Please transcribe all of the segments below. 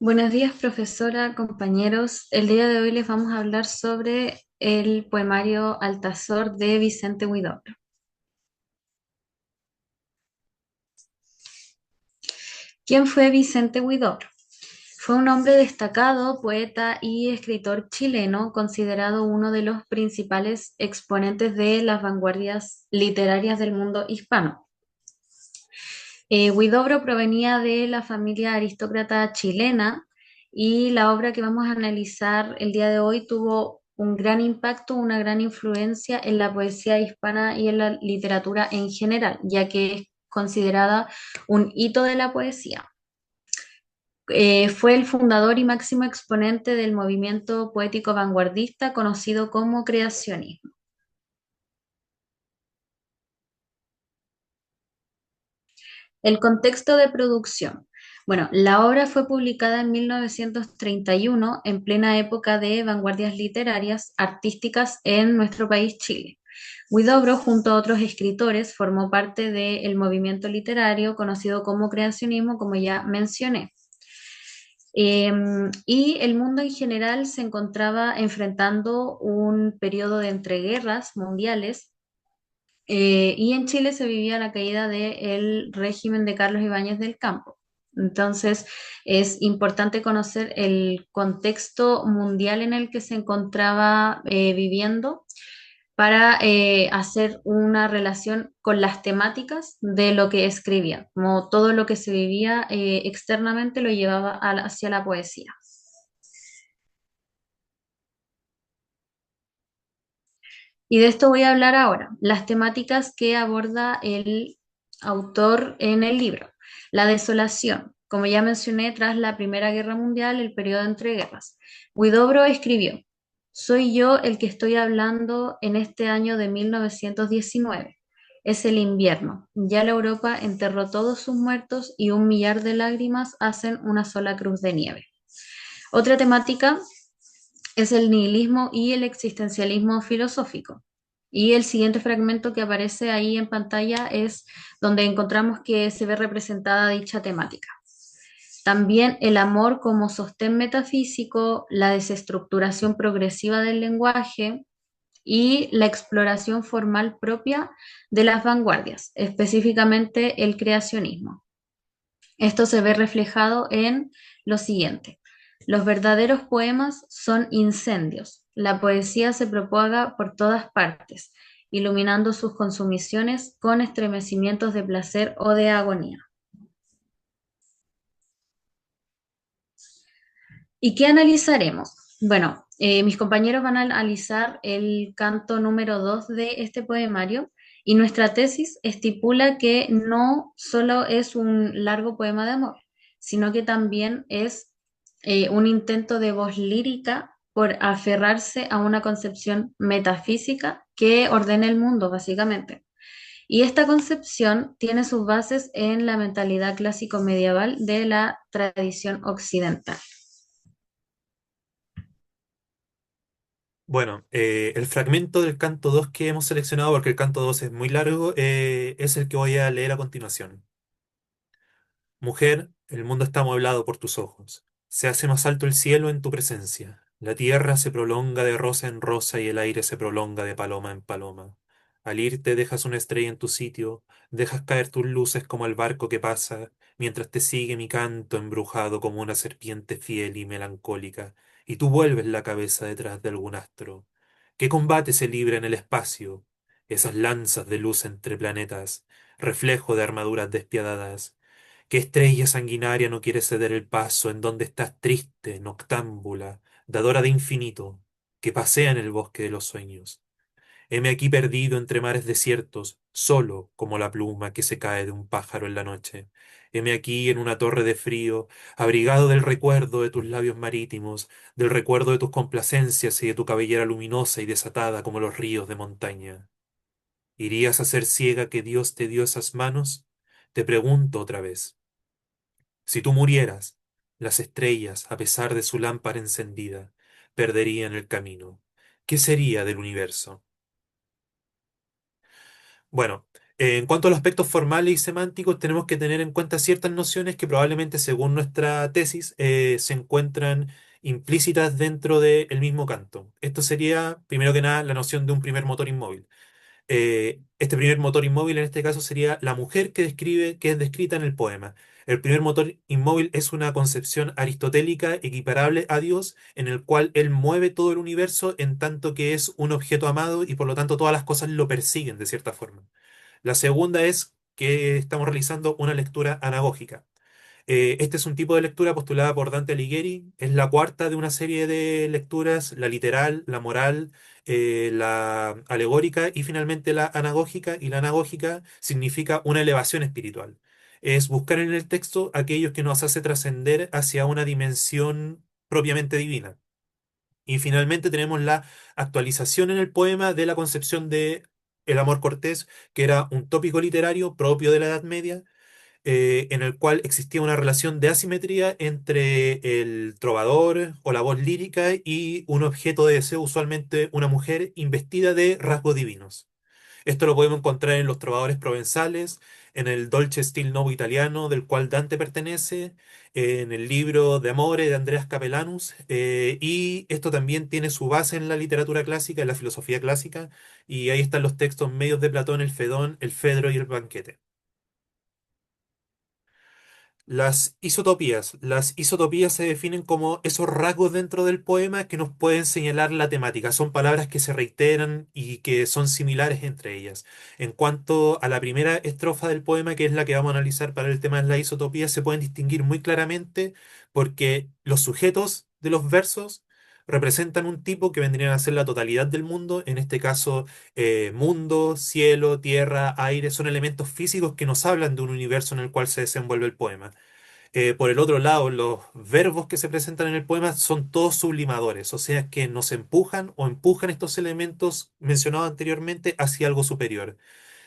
Buenos días, profesora, compañeros. El día de hoy les vamos a hablar sobre el poemario Altazor de Vicente Huidobro. ¿Quién fue Vicente Huidobro? Fue un hombre destacado, poeta y escritor chileno, considerado uno de los principales exponentes de las vanguardias literarias del mundo hispano. Huidobro provenía de la familia aristócrata chilena y la obra que vamos a analizar el día de hoy tuvo un gran impacto, una gran influencia en la poesía hispana y en la literatura en general, ya que es considerada un hito de la poesía. Fue el fundador y máximo exponente del movimiento poético vanguardista conocido como creacionismo. El contexto de producción. Bueno, la obra fue publicada en 1931 en plena época de vanguardias literarias artísticas en nuestro país, Chile. Huidobro, junto a otros escritores, formó parte del movimiento literario conocido como creacionismo, como ya mencioné. Y el mundo en general se encontraba enfrentando un periodo de entreguerras mundiales y en Chile se vivía la caída del régimen de Carlos Ibáñez del Campo. Entonces, es importante conocer el contexto mundial en el que se encontraba viviendo para hacer una relación con las temáticas de lo que escribía, como todo lo que se vivía externamente lo llevaba hacia la poesía. Y de esto voy a hablar ahora, las temáticas que aborda el autor en el libro. La desolación, como ya mencioné, tras la Primera Guerra Mundial, el periodo entre guerras. Huidobro escribió, soy yo el que estoy hablando en este año de 1919. Es el invierno. Ya la Europa enterró todos sus muertos y un millar de lágrimas hacen una sola cruz de nieve. Otra temática es el nihilismo y el existencialismo filosófico. Y el siguiente fragmento que aparece ahí en pantalla es donde encontramos que se ve representada dicha temática. También el amor como sostén metafísico, la desestructuración progresiva del lenguaje y la exploración formal propia de las vanguardias, específicamente el creacionismo. Esto se ve reflejado en lo siguiente. Los verdaderos poemas son incendios. La poesía se propaga por todas partes, iluminando sus consumiciones con estremecimientos de placer o de agonía. ¿Y qué analizaremos? Bueno, mis compañeros van a analizar el canto número 2 de este poemario y nuestra tesis estipula que no solo es un largo poema de amor, sino que también es un intento de voz lírica por aferrarse a una concepción metafísica que ordena el mundo, básicamente. Y esta concepción tiene sus bases en la mentalidad clásico medieval de la tradición occidental. Bueno, el fragmento del canto 2 que hemos seleccionado, porque el canto 2 es muy largo, es el que voy a leer a continuación. Mujer, el mundo está amueblado por tus ojos. Se hace más alto el cielo en tu presencia. La tierra se prolonga de rosa en rosa y el aire se prolonga de paloma en paloma. Al irte dejas una estrella en tu sitio, dejas caer tus luces como el barco que pasa, mientras te sigue mi canto embrujado como una serpiente fiel y melancólica, y tú vuelves la cabeza detrás de algún astro. ¿Qué combate se libra en el espacio? Esas lanzas de luz entre planetas, reflejo de armaduras despiadadas. ¿Qué estrella sanguinaria no quiere ceder el paso en donde estás triste, noctámbula, dadora de infinito, que pasea en el bosque de los sueños? Heme aquí perdido entre mares desiertos, solo como la pluma que se cae de un pájaro en la noche. Heme aquí en una torre de frío, abrigado del recuerdo de tus labios marítimos, del recuerdo de tus complacencias y de tu cabellera luminosa y desatada como los ríos de montaña. ¿Irías a ser ciega que Dios te dio esas manos? Te pregunto otra vez. Si tú murieras, las estrellas, a pesar de su lámpara encendida, perderían el camino. ¿Qué sería del universo? Bueno, En cuanto a los aspectos formales y semánticos, tenemos que tener en cuenta ciertas nociones que probablemente, según nuestra tesis, se encuentran implícitas dentro del mismo canto. Esto sería, primero que nada, la noción de un primer motor inmóvil. Este primer motor inmóvil en este caso sería la mujer que describe, que es descrita en el poema. El primer motor inmóvil es una concepción aristotélica equiparable a Dios, en el cual él mueve todo el universo en tanto que es un objeto amado y por lo tanto todas las cosas lo persiguen de cierta forma. La segunda es que estamos realizando una lectura anagógica. Este es un tipo de lectura postulada por Dante Alighieri. Es la cuarta de una serie de lecturas, la literal, la moral, la alegórica y finalmente la anagógica. Y la anagógica significa una elevación espiritual. Es buscar en el texto aquellos que nos hace trascender hacia una dimensión propiamente divina. Y finalmente tenemos la actualización en el poema de la concepción de el amor cortés, que era un tópico literario propio de la Edad Media, en el cual existía una relación de asimetría entre el trovador o la voz lírica y un objeto de deseo, usualmente una mujer investida de rasgos divinos. Esto lo podemos encontrar en los trovadores provenzales, en el Dolce Stil Novo italiano, del cual Dante pertenece, en el libro de Amore de Andreas Capellanus, y esto también tiene su base en la literatura clásica, en la filosofía clásica, y ahí están los textos medios de Platón, el Fedón, el Fedro y el Banquete. Las isotopías. Las isotopías se definen como esos rasgos dentro del poema que nos pueden señalar la temática. Son palabras que se reiteran y que son similares entre ellas. En cuanto a la primera estrofa del poema, que es la que vamos a analizar para el tema de la isotopía, se pueden distinguir muy claramente porque los sujetos de los versos representan un tipo que vendrían a ser la totalidad del mundo. En este caso, mundo, cielo, tierra, aire, son elementos físicos que nos hablan de un universo en el cual se desenvuelve el poema. Por el otro lado, los verbos que se presentan en el poema son todos sublimadores, o sea que nos empujan o empujan estos elementos mencionados anteriormente hacia algo superior.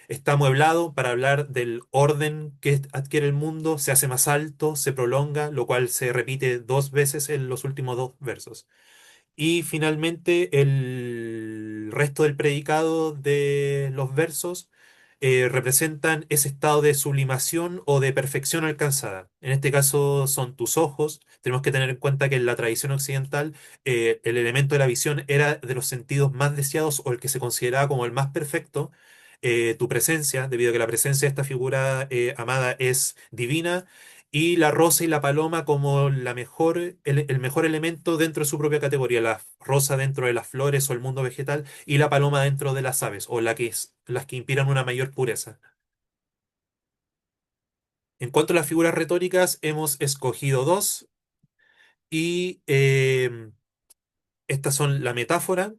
Está amueblado para hablar del orden que adquiere el mundo, se hace más alto, se prolonga, lo cual se repite dos veces en los últimos dos versos. Y finalmente el resto del predicado de los versos representan ese estado de sublimación o de perfección alcanzada. En este caso son tus ojos. Tenemos que tener en cuenta que en la tradición occidental el elemento de la visión era de los sentidos más deseados o el que se consideraba como el más perfecto. Tu presencia, debido a que la presencia de esta figura amada es divina, y la rosa y la paloma como el mejor elemento dentro de su propia categoría, la rosa dentro de las flores o el mundo vegetal y la paloma dentro de las aves o las que inspiran una mayor pureza. En cuanto a las figuras retóricas, hemos escogido dos y estas son la metáfora.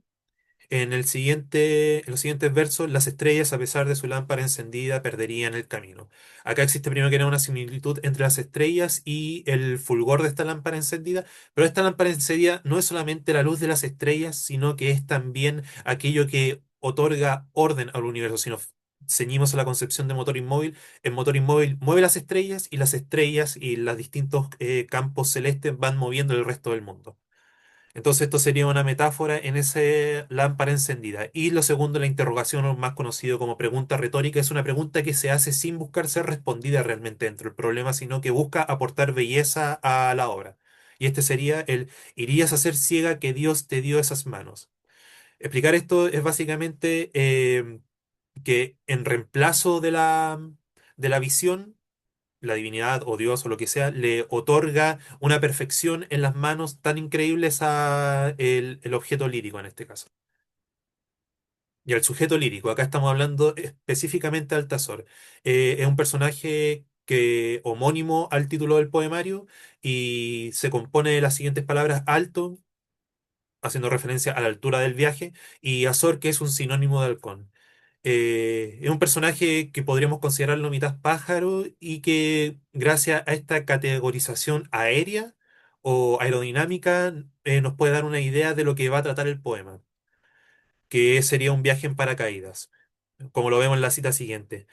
En los siguientes versos, las estrellas, a pesar de su lámpara encendida, perderían el camino. Acá existe primero que nada una similitud entre las estrellas y el fulgor de esta lámpara encendida, pero esta lámpara encendida no es solamente la luz de las estrellas, sino que es también aquello que otorga orden al universo. Si nos ceñimos a la concepción de motor inmóvil, el motor inmóvil mueve las estrellas y los distintos campos celestes van moviendo el resto del mundo. Entonces esto sería una metáfora en ese lámpara encendida. Y lo segundo, la interrogación, o más conocido como pregunta retórica, es una pregunta que se hace sin buscar ser respondida realmente dentro del problema, sino que busca aportar belleza a la obra. Y este sería el ¿irías a ser ciega que Dios te dio esas manos? Explicar esto es básicamente que en reemplazo de la visión, la divinidad o Dios o lo que sea, le otorga una perfección en las manos tan increíbles a el objeto lírico en este caso. Y al sujeto lírico, acá estamos hablando específicamente de Altazor. Es un personaje que homónimo al título del poemario y se compone de las siguientes palabras: alto, haciendo referencia a la altura del viaje, y Azor, que es un sinónimo de halcón. Es un personaje que podríamos considerarlo mitad pájaro y que gracias a esta categorización aérea o aerodinámica nos puede dar una idea de lo que va a tratar el poema, que sería un viaje en paracaídas, como lo vemos en la cita siguiente.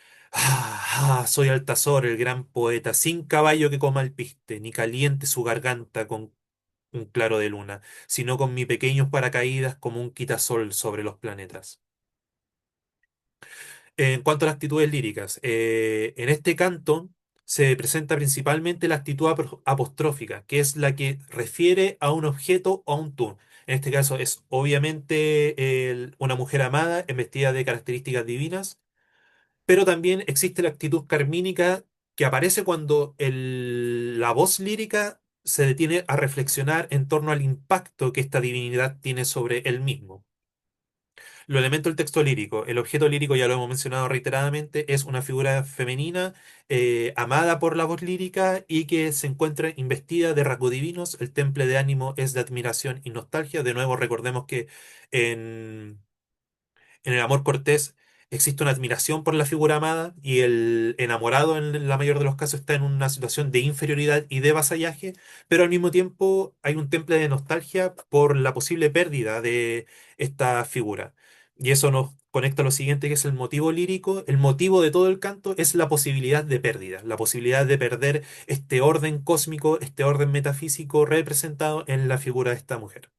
Soy Altazor, el gran poeta, sin caballo que coma alpiste, ni caliente su garganta con un claro de luna, sino con mi pequeños paracaídas como un quitasol sobre los planetas. En cuanto a las actitudes líricas, en este canto se presenta principalmente la actitud apostrófica, que es la que refiere a un objeto o a un tú. En este caso es obviamente una mujer amada vestida de características divinas, pero también existe la actitud carmínica que aparece cuando la voz lírica se detiene a reflexionar en torno al impacto que esta divinidad tiene sobre él mismo. Los elementos del texto lírico. El objeto lírico, ya lo hemos mencionado reiteradamente, es una figura femenina amada por la voz lírica y que se encuentra investida de rasgos divinos. El temple de ánimo es de admiración y nostalgia. De nuevo, recordemos que en en el amor cortés existe una admiración por la figura amada y el enamorado en la mayor de los casos está en una situación de inferioridad y de vasallaje, pero al mismo tiempo hay un temple de nostalgia por la posible pérdida de esta figura. Y eso nos conecta a lo siguiente, que es el motivo lírico. El motivo de todo el canto es la posibilidad de pérdida, la posibilidad de perder este orden cósmico, este orden metafísico representado en la figura de esta mujer.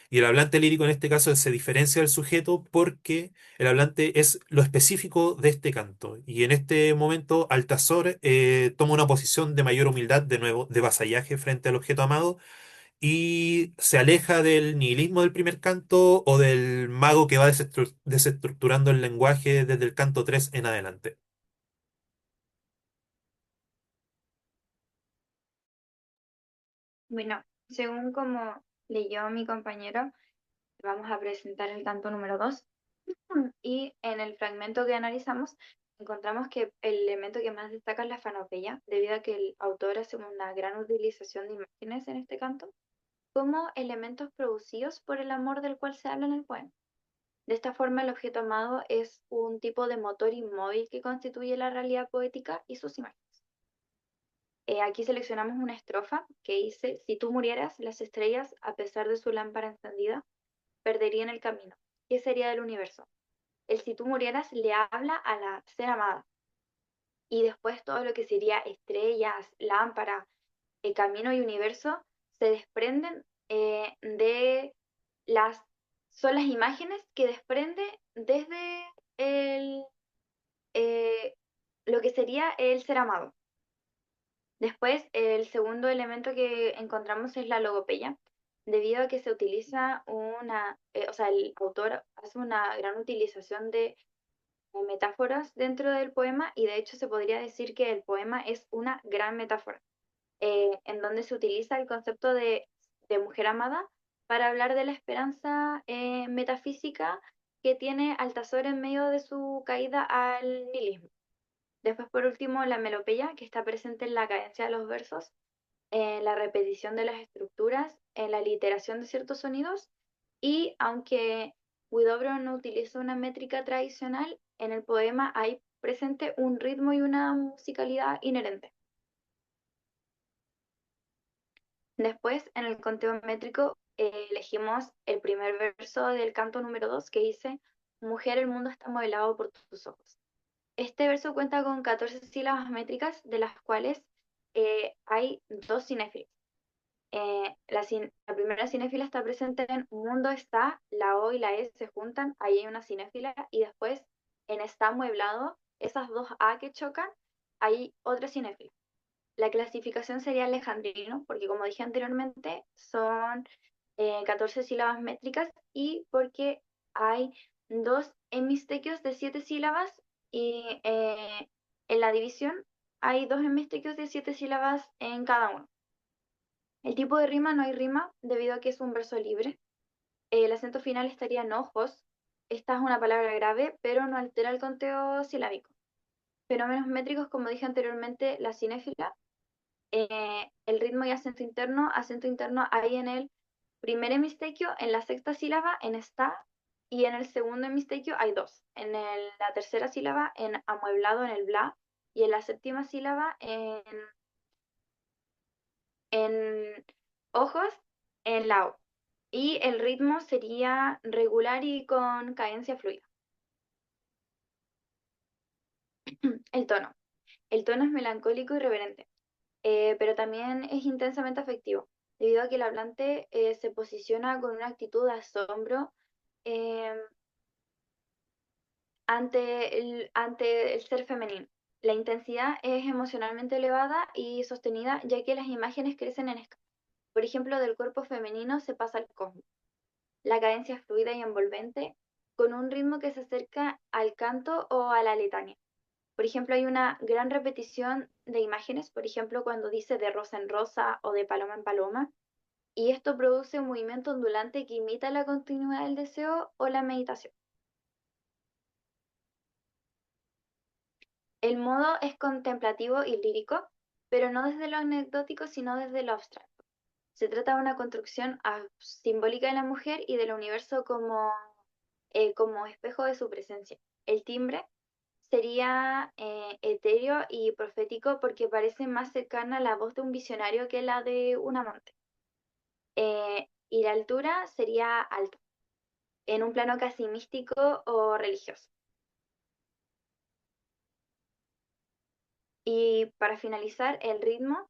Y el hablante lírico en este caso se diferencia del sujeto porque el hablante es lo específico de este canto. Y en este momento Altazor toma una posición de mayor humildad, de nuevo, de vasallaje frente al objeto amado, y se aleja del nihilismo del primer canto o del mago que va desestructurando el lenguaje desde el canto 3 en adelante. Bueno, según como leyó mi compañero, vamos a presentar el canto número 2 y en el fragmento que analizamos encontramos que el elemento que más destaca es la fanopeya, debido a que el autor hace una gran utilización de imágenes en este canto como elementos producidos por el amor del cual se habla en el poema. De esta forma, el objeto amado es un tipo de motor inmóvil que constituye la realidad poética y sus imágenes. Aquí seleccionamos una estrofa que dice: si tú murieras, las estrellas, a pesar de su lámpara encendida, perderían el camino. ¿Qué sería del universo? El si tú murieras le habla a la ser amada. Y después todo lo que sería estrellas, lámpara, camino y universo se desprenden de las, son las imágenes que desprende desde el, eh, lo que sería el ser amado. Después, el segundo elemento que encontramos es la logopeya, debido a que se utiliza o sea, el autor hace una gran utilización de metáforas dentro del poema y de hecho se podría decir que el poema es una gran metáfora, en donde se utiliza el concepto de mujer amada para hablar de la esperanza metafísica que tiene Altazor en medio de su caída al nihilismo. Después, por último, la melopeya, que está presente en la cadencia de los versos, en la repetición de las estructuras, en la literación de ciertos sonidos y aunque Huidobro no utiliza una métrica tradicional, en el poema hay presente un ritmo y una musicalidad inherente. Después, en el conteo métrico, elegimos el primer verso del canto número 2 que dice: Mujer, el mundo está modelado por tus ojos. Este verso cuenta con 14 sílabas métricas, de las cuales hay dos cinéfilas. La primera cinéfila está presente en mundo está, la O y la E se juntan, ahí hay una cinéfila, y después en está amueblado, esas dos A que chocan, hay otra cinéfila. La clasificación sería alejandrino, porque como dije anteriormente, son 14 sílabas métricas y porque hay dos hemistequios de 7 sílabas y en la división hay dos hemistequios de 7 sílabas en cada uno. El tipo de rima no hay rima debido a que es un verso libre. El acento final estaría en ojos. Esta es una palabra grave, pero no altera el conteo silábico. Fenómenos métricos, como dije anteriormente, la cinéfila, el ritmo y acento interno hay en el primer hemistequio, en la sexta sílaba, en está, y en el segundo hemistequio hay dos. La tercera sílaba, en amueblado, en el bla, y en la séptima sílaba, en ojos, en la O. Y el ritmo sería regular y con cadencia fluida. El tono. El tono es melancólico y reverente, pero también es intensamente afectivo, debido a que el hablante se posiciona con una actitud de asombro, eh, ante el ser femenino. La intensidad es emocionalmente elevada y sostenida, ya que las imágenes crecen en escala. Por ejemplo, del cuerpo femenino se pasa al cosmos. La cadencia es fluida y envolvente, con un ritmo que se acerca al canto o a la letanía. Por ejemplo, hay una gran repetición de imágenes, por ejemplo, cuando dice de rosa en rosa o de paloma en paloma, y esto produce un movimiento ondulante que imita la continuidad del deseo o la meditación. El modo es contemplativo y lírico, pero no desde lo anecdótico, sino desde lo abstracto. Se trata de una construcción simbólica de la mujer y del universo como espejo de su presencia. El timbre sería etéreo y profético porque parece más cercana a la voz de un visionario que la de un amante. Y la altura sería alta, en un plano casi místico o religioso. Y para finalizar, el ritmo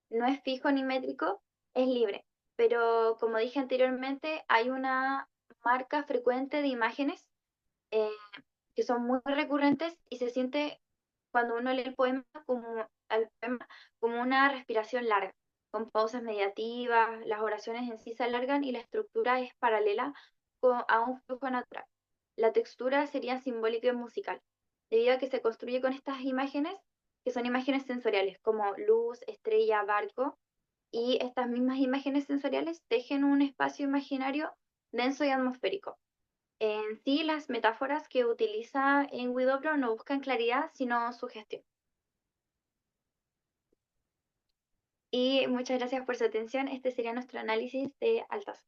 no es fijo ni métrico, es libre. Pero como dije anteriormente, hay una marca frecuente de imágenes eh, que son muy recurrentes y se siente cuando uno lee el poema como una respiración larga, con pausas mediativas, las oraciones en sí se alargan y la estructura es paralela a un flujo natural. La textura sería simbólica y musical, debido a que se construye con estas imágenes, que son imágenes sensoriales, como luz, estrella, barco, y estas mismas imágenes sensoriales tejen un espacio imaginario denso y atmosférico. En sí, las metáforas que utiliza en Widobro no buscan claridad, sino sugestión. Y muchas gracias por su atención. Este sería nuestro análisis de Altas.